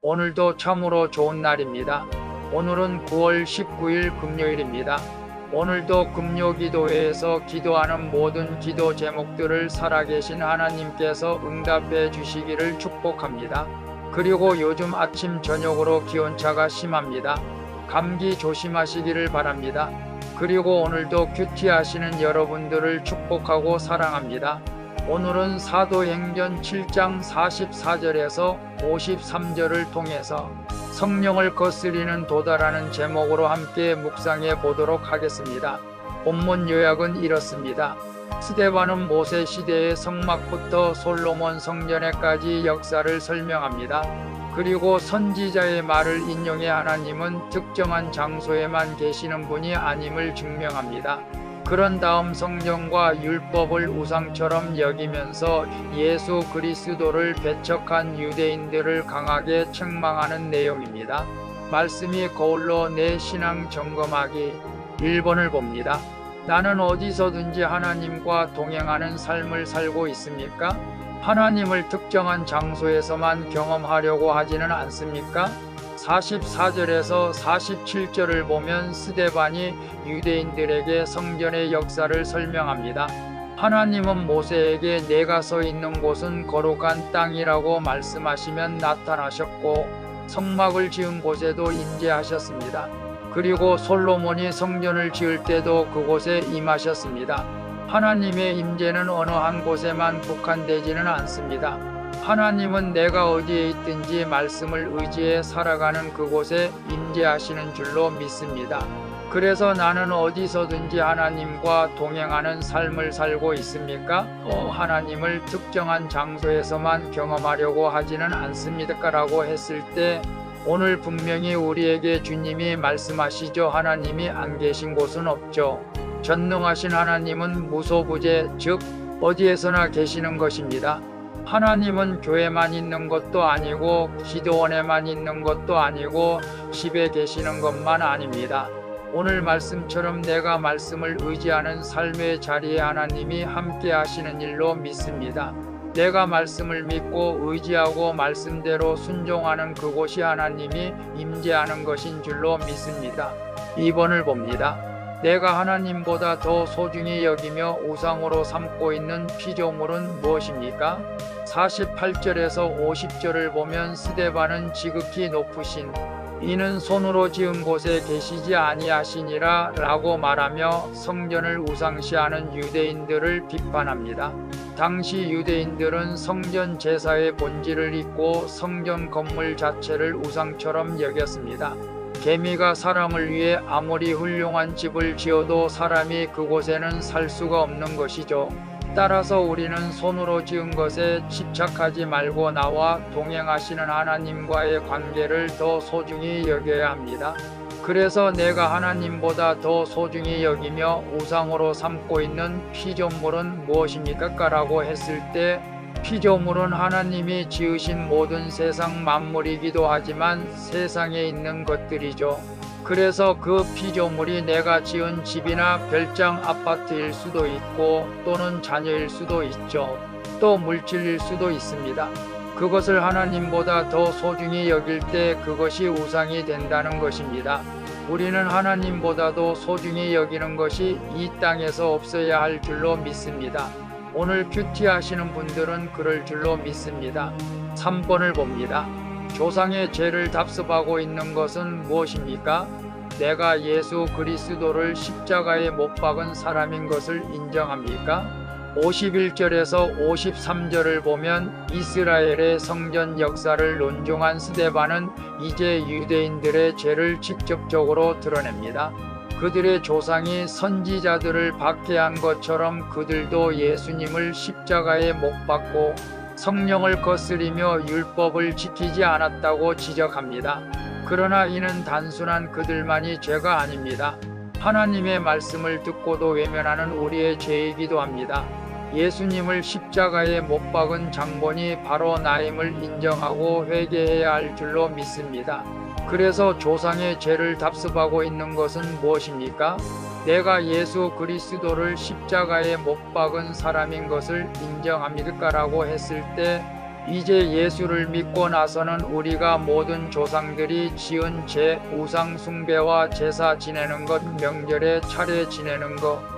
오늘도 참으로 좋은 날입니다. 오늘은 9월 19일 금요일입니다. 오늘도 금요기도회에서 기도하는 모든 기도 제목들을 살아계신 하나님께서 응답해 주시기를 축복합니다. 그리고 요즘 아침 저녁으로 기온차가 심합니다. 감기 조심하시기를 바랍니다. 그리고 오늘도 큐티하시는 여러분들을 축복하고 사랑합니다. 오늘은 사도행전 7장 44절에서 53절을 통해서 성령을 거스리는 도다라는 제목으로 함께 묵상해 보도록 하겠습니다. 본문 요약은 이렇습니다. 스데반은 모세 시대의 성막부터 솔로몬 성전에까지 역사를 설명합니다. 그리고 선지자의 말을 인용해 하나님은 특정한 장소에만 계시는 분이 아님을 증명합니다. 그런 다음 성경과 율법을 우상처럼 여기면서 예수 그리스도를 배척한 유대인들을 강하게 책망하는 내용입니다. 말씀이 거울로 내 신앙 점검하기 1번을 봅니다. 나는 어디서든지 하나님과 동행하는 삶을 살고 있습니까? 하나님을 특정한 장소에서만 경험하려고 하지는 않습니까? 44절에서 47절을 보면 스데반이 유대인들에게 성전의 역사를 설명합니다. 하나님은 모세에게 내가 서 있는 곳은 거룩한 땅이라고 말씀하시면 나타나셨고 성막을 지은 곳에도 임재하셨습니다. 그리고 솔로몬이 성전을 지을 때도 그곳에 임하셨습니다. 하나님의 임재는 어느 한 곳에만 국한되지는 않습니다. 하나님은 내가 어디에 있든지 말씀을 의지해 살아가는 그곳에 임재하시는 줄로 믿습니다. 그래서 나는 어디서든지 하나님과 동행하는 삶을 살고 있습니까? 하나님을 특정한 장소에서만 경험하려고 하지는 않습니까? 라고 했을 때 오늘 분명히 우리에게 주님이 말씀하시죠. 하나님이 안 계신 곳은 없죠. 전능하신 하나님은 무소부재, 즉 어디에서나 계시는 것입니다. 하나님은 교회만 있는 것도 아니고 기도원에만 있는 것도 아니고 집에 계시는 것만 아닙니다. 오늘 말씀처럼 내가 말씀을 의지하는 삶의 자리에 하나님이 함께 하시는 일로 믿습니다. 내가 말씀을 믿고 의지하고 말씀대로 순종하는 그곳이 하나님이 임재하는 것인 줄로 믿습니다. 2번을 봅니다. 내가 하나님보다 더 소중히 여기며 우상으로 삼고 있는 피조물은 무엇입니까? 48절에서 50절을 보면 스데반은 지극히 높으신 이는 손으로 지은 곳에 계시지 아니하시니라 라고 말하며 성전을 우상시하는 유대인들을 비판합니다. 당시 유대인들은 성전 제사의 본질을 잊고 성전 건물 자체를 우상처럼 여겼습니다. 개미가 사람을 위해 아무리 훌륭한 집을 지어도 사람이 그곳에는 살 수가 없는 것이죠. 따라서 우리는 손으로 지은 것에 집착하지 말고 나와 동행하시는 하나님과의 관계를 더 소중히 여겨야 합니다. 그래서 내가 하나님보다 더 소중히 여기며 우상으로 삼고 있는 피조물은 무엇입니까? 라고 했을 때 피조물은 하나님이 지으신 모든 세상 만물이기도 하지만 세상에 있는 것들이죠. 그래서 그 피조물이 내가 지은 집이나 별장 아파트일 수도 있고 또는 자녀일 수도 있죠. 또 물질일 수도 있습니다. 그것을 하나님보다 더 소중히 여길 때 그것이 우상이 된다는 것입니다. 우리는 하나님보다도 소중히 여기는 것이 이 땅에서 없어야 할 줄로 믿습니다. 오늘 큐티 하시는 분들은 그럴 줄로 믿습니다. 3번을 봅니다. 조상의 죄를 답습하고 있는 것은 무엇입니까? 내가 예수 그리스도를 십자가에 못 박은 사람인 것을 인정합니까? 51절에서 53절을 보면 이스라엘의 성전 역사를 논중한 스데반은 이제 유대인들의 죄를 직접적으로 드러냅니다. 그들의 조상이 선지자들을 박해한 것처럼 그들도 예수님을 십자가에 못 박고 성령을 거스리며 율법을 지키지 않았다고 지적합니다. 그러나 이는 단순한 그들만이 죄가 아닙니다. 하나님의 말씀을 듣고도 외면하는 우리의 죄이기도 합니다. 예수님을 십자가에 못 박은 장본이 바로 나임을 인정하고 회개해야 할 줄로 믿습니다. 그래서 조상의 죄를 답습하고 있는 것은 무엇입니까? 내가 예수 그리스도를 십자가에 못 박은 사람인 것을 인정합니까? 라고 했을 때 이제 예수를 믿고 나서는 우리가 모든 조상들이 지은 우상 숭배와 제사 지내는 것, 명절에 차례 지내는 것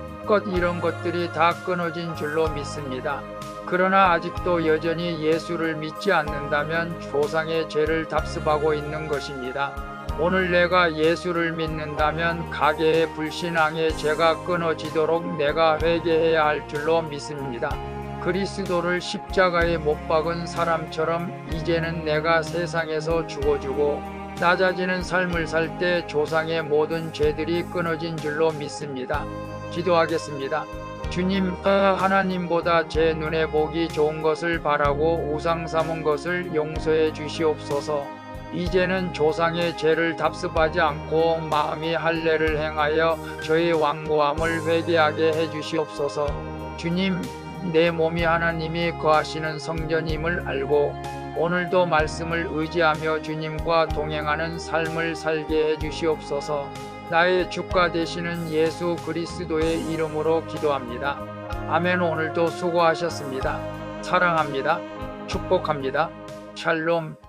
이런 것들이 다 끊어진 줄로 믿습니다. 그러나 아직도 여전히 예수를 믿지 않는다면 조상의 죄를 답습하고 있는 것입니다. 오늘 내가 예수를 믿는다면 가계의 불신앙의 죄가 끊어지도록 내가 회개해야 할 줄로 믿습니다. 그리스도를 십자가에 못 박은 사람처럼 이제는 내가 세상에서 죽어주고 낮아지는 삶을 살 때 조상의 모든 죄들이 끊어진 줄로 믿습니다. 기도하겠습니다. 주님, 하나님보다 제 눈에 보기 좋은 것을 바라고 우상 삼은 것을 용서해 주시옵소서. 이제는 조상의 죄를 답습하지 않고 마음이 할례를 행하여 저의 완고함을 회개하게 해 주시옵소서. 주님, 내 몸이 하나님이 거하시는 성전임을 알고 오늘도 말씀을 의지하며 주님과 동행하는 삶을 살게 해 주시옵소서. 나의 주가 되시는 예수 그리스도의 이름으로 기도합니다. 아멘. 오늘도 수고하셨습니다. 사랑합니다. 축복합니다. 샬롬.